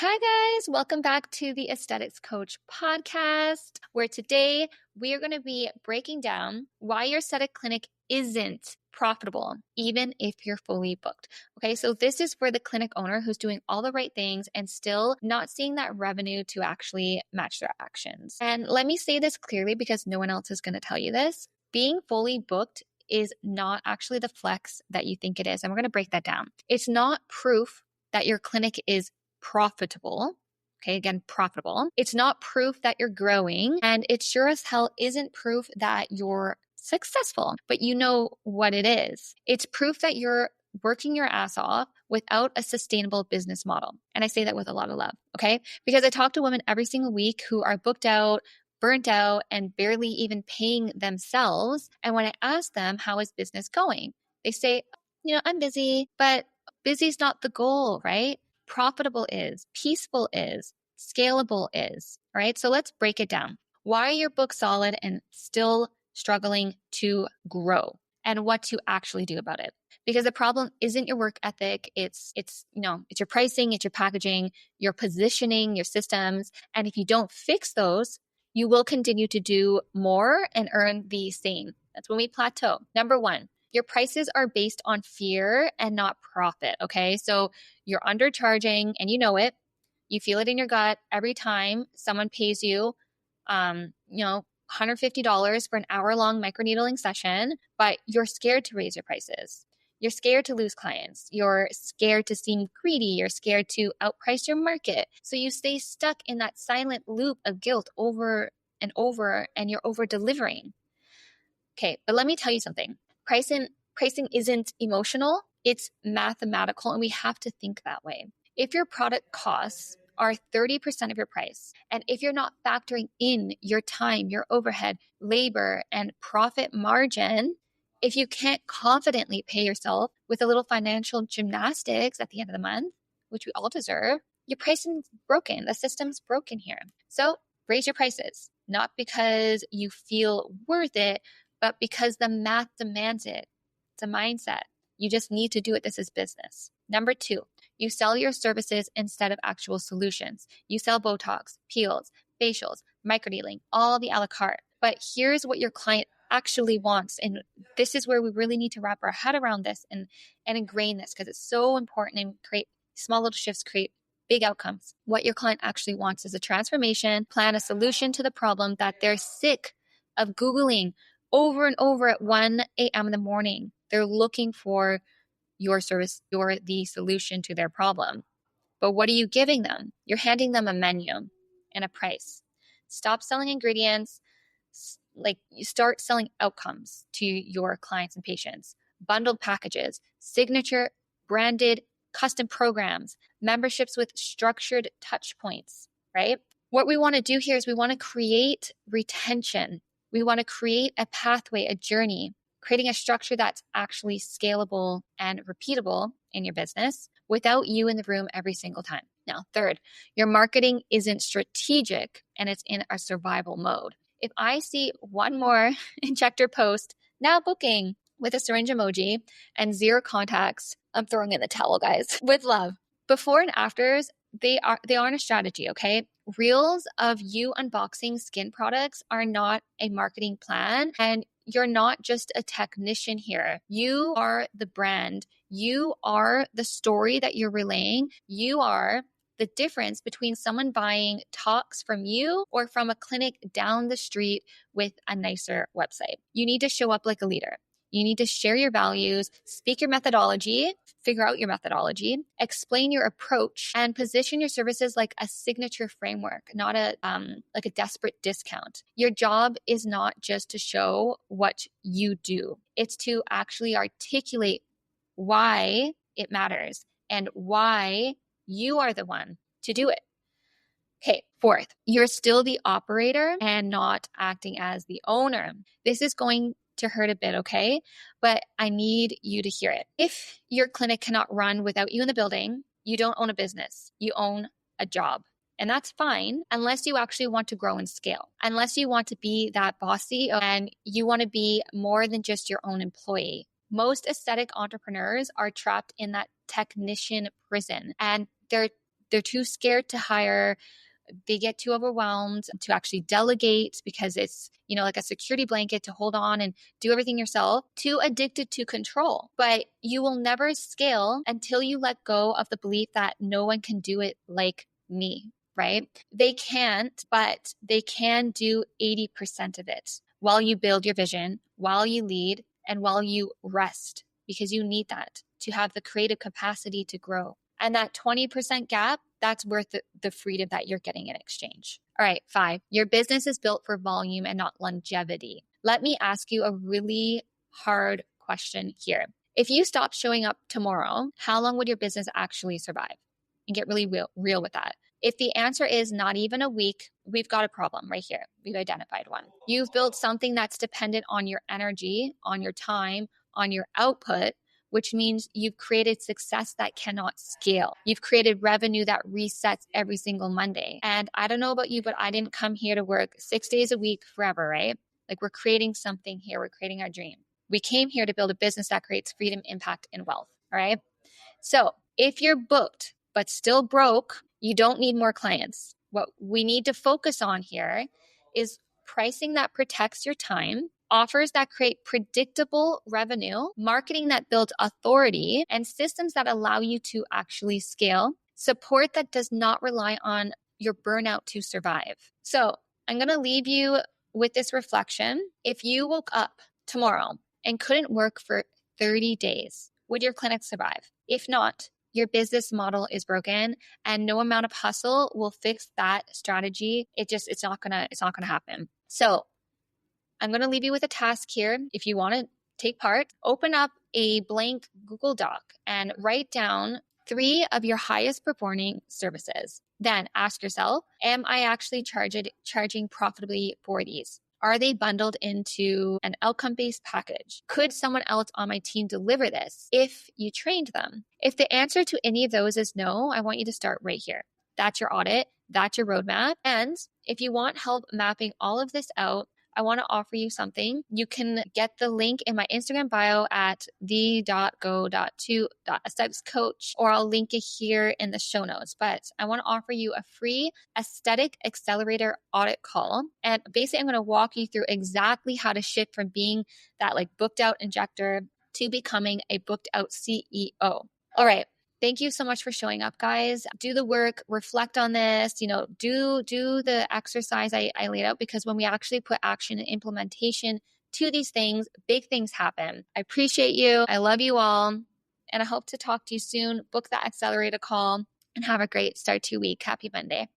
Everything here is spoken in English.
Hi guys, welcome back to the Aesthetics Coach podcast, where today we are going to be breaking down why your aesthetic clinic isn't profitable, even if you're fully booked. Okay, so this is for the clinic owner who's doing all the right things and still not seeing that revenue to actually match their actions. And let me say this clearly because no one else is going to tell you this. Being fully booked is not actually the flex that you think it is. And we're going to break that down. It's not proof that your clinic is profitable. Okay, again, profitable. It's not proof that you're growing, and it sure as hell isn't proof that you're successful, but you know what it is. It's proof that you're working your ass off without a sustainable business model. And I say that with a lot of love, okay? Because I talk to women every single week who are booked out, burnt out, and barely even paying themselves. And when I ask them, how is business going? They say, I'm busy, but busy's not the goal, right? Profitable is, peaceful is, scalable is, right? So let's break it down. Why are your books solid and still struggling to grow, and what to actually do about it? Because the problem isn't your work ethic. It's your pricing, it's your packaging, your positioning, your systems. And if you don't fix those, you will continue to do more and earn the same. That's when we plateau. Number one, your prices are based on fear and not profit, okay? So you're undercharging and you know it. You feel it in your gut every time someone pays you, $150 for an hour-long microneedling session, but you're scared to raise your prices. You're scared to lose clients. You're scared to seem greedy. You're scared to outprice your market. So you stay stuck in that silent loop of guilt over and over, and you're over-delivering. Okay, but let me tell you something. Pricing isn't emotional, it's mathematical, and we have to think that way. If your product costs are 30% of your price, and if you're not factoring in your time, your overhead, labor, and profit margin, if you can't confidently pay yourself with a little financial gymnastics at the end of the month, which we all deserve, your pricing's broken. The system's broken here. So raise your prices, not because you feel worth it, but because the math demands it. It's a mindset. You just need to do it. This is business. Number two, you sell your services instead of actual solutions. You sell Botox, peels, facials, microneedling, all the a la carte. But here's what your client actually wants. And this is where we really need to wrap our head around this and ingrain this, because it's so important, and create small little shifts, create big outcomes. What your client actually wants is a transformation plan, a solution to the problem that they're sick of Googling over and over at 1 a.m. in the morning. They're looking for your service. You're the solution to their problem. But what are you giving them? You're handing them a menu and a price. Stop selling ingredients. You start selling outcomes to your clients and patients. Bundled packages, signature, branded, custom programs, memberships with structured touch points, right? What we want to do here is we want to create retention. We want to create a pathway, a journey, creating a structure that's actually scalable and repeatable in your business without you in the room every single time. Now, third, your marketing isn't strategic and it's in a survival mode. If I see one more injector post, now booking, with a syringe emoji and 0 contacts, I'm throwing in the towel, guys, with love. Before and afters, they aren't a strategy, okay? Reels of you unboxing skin products are not a marketing plan, and you're not just a technician here. You are the brand. You are the story that you're relaying. You are the difference between someone buying talks from you or from a clinic down the street with a nicer website. You need to show up like a leader. You need to share your values, speak your methodology, figure out your methodology, explain your approach, and position your services like a signature framework, not a desperate discount. Your job is not just to show what you do. It's to actually articulate why it matters and why you are the one to do it. Okay, fourth, you're still the operator and not acting as the owner. This is going to hurt a bit, okay? But I need you to hear it. If your clinic cannot run without you in the building, you don't own a business. You own a job. And that's fine unless you actually want to grow and scale, unless you want to be that bossy and you want to be more than just your own employee. Most aesthetic entrepreneurs are trapped in that technician prison, and they're They're too scared to hire. They get too overwhelmed to actually delegate because it's, like a security blanket to hold on and do everything yourself, too addicted to control. But you will never scale until you let go of the belief that no one can do it like me, right? They can't, but they can do 80% of it while you build your vision, while you lead, and while you rest, because you need that to have the creative capacity to grow. And that 20% gap, that's worth the freedom that you're getting in exchange. All right, 5, your business is built for volume and not longevity. Let me ask you a really hard question here. If you stop showing up tomorrow, how long would your business actually survive? And get really real with that. If the answer is not even a week, we've got a problem right here. We've identified one. You've built something that's dependent on your energy, on your time, on your output, which means you've created success that cannot scale. You've created revenue that resets every single Monday. And I don't know about you, but I didn't come here to work 6 days a week forever, right? Like, we're creating something here. We're creating our dream. We came here to build a business that creates freedom, impact, and wealth. All right. So if you're booked, but still broke, you don't need more clients. What we need to focus on here is pricing that protects your time, offers that create predictable revenue, marketing that builds authority, and systems that allow you to actually scale, support that does not rely on your burnout to survive. So I'm going to leave you with this reflection. If you woke up tomorrow and couldn't work for 30 days, would your clinic survive? If not, your business model is broken and no amount of hustle will fix that strategy. It's not gonna happen. So I'm going to leave you with a task here. If you want to take part, open up a blank Google Doc and write down 3 of your highest performing services. Then ask yourself, am I actually charging profitably for these? Are they bundled into an outcome-based package? Could someone else on my team deliver this if you trained them? If the answer to any of those is no, I want you to start right here. That's your audit. That's your roadmap. And if you want help mapping all of this out, I want to offer you something. You can get the link in my Instagram bio at the.go.to.aestheticscoach, or I'll link it here in the show notes. But I want to offer you a free aesthetic accelerator audit call. And basically, I'm going to walk you through exactly how to shift from being that booked out injector to becoming a booked out CEO. All right. Thank you so much for showing up, guys. Do the work, reflect on this, do the exercise I laid out, because when we actually put action and implementation to these things, big things happen. I appreciate you. I love you all. And I hope to talk to you soon. Book that accelerator call and have a great start to your week. Happy Monday.